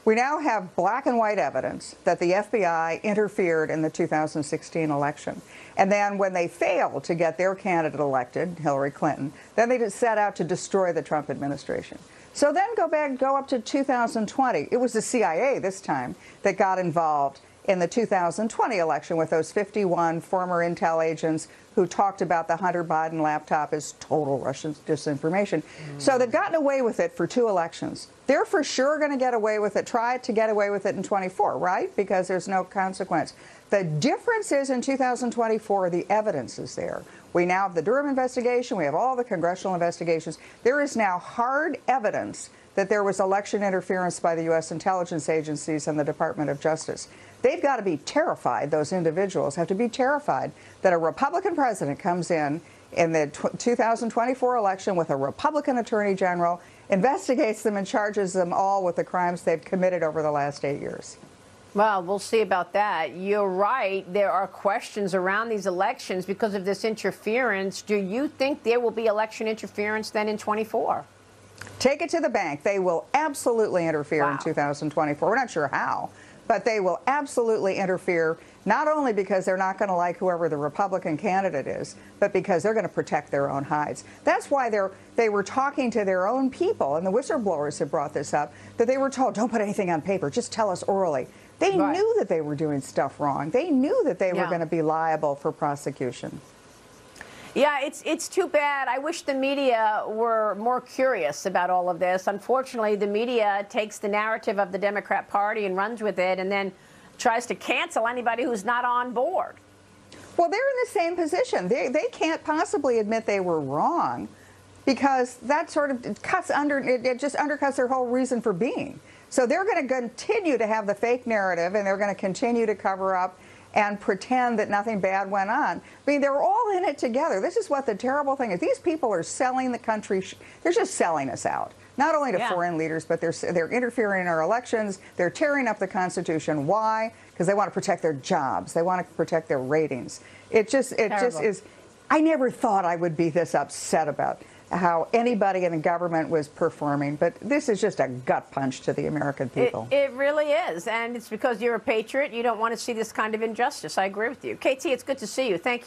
We now have black and white evidence that the FBI interfered in the 2016 election. And then when they failed to get their candidate elected, Hillary Clinton, then they just set out to destroy the Trump administration. So then go up to 2020. It was the CIA this time that got involved in the 2020 election with those 51 former intel agents who talked about the Hunter Biden laptop as total Russian disinformation. So they've gotten away with it for 2 elections. They're for sure going to get away with it, try to get away with it in 24, right? Because there's no consequence. The difference is in 2024, the evidence is there. We now have the Durham investigation. We have all the congressional investigations. There is now hard evidence that there was election interference by the U.S. intelligence agencies and the Department of Justice. They've got to be terrified, those individuals have to be terrified that a Republican president comes in the 2024 election with a Republican attorney general, investigates them and charges them all with the crimes they've committed over the last 8 years. Well, we'll see about that. You're right. There are questions around these elections because of this interference. Do you think there will be election interference then in 24? Take it to the bank. They will absolutely interfere in 2024. We're not sure how, but they will absolutely interfere, not only because they're not going to like whoever the Republican candidate is, but because they're going to protect their own hides. That's why they were talking to their own people, and the whistleblowers have brought this up, that they were told, don't put anything on paper, just tell us orally. They knew that they were doing stuff wrong. They knew that they were going to be liable for prosecution. Yeah, it's too bad. I wish the media were more curious about all of this. Unfortunately, the media takes the narrative of the Democrat Party and runs with it and then tries to cancel anybody who's not on board. Well, they're in the same position. They can't possibly admit they were wrong because that sort of it just undercuts their whole reason for being. So they're going to continue to have the fake narrative, and they're going to continue to cover up and pretend that nothing bad went on. I mean, they're all in it together. This is what the terrible thing is. These people are selling the country. They're just selling us out, not only to foreign leaders, but they're interfering in our elections. They're tearing up the Constitution. Why? Because they want to protect their jobs. They want to protect their ratings. It just is. I never thought I would be this upset about how anybody in the government was performing, but this is just a gut punch to the American people. It really is, and it's because you're a patriot. You don't want to see this kind of injustice. I agree with you. KT, it's good to see you. Thank you.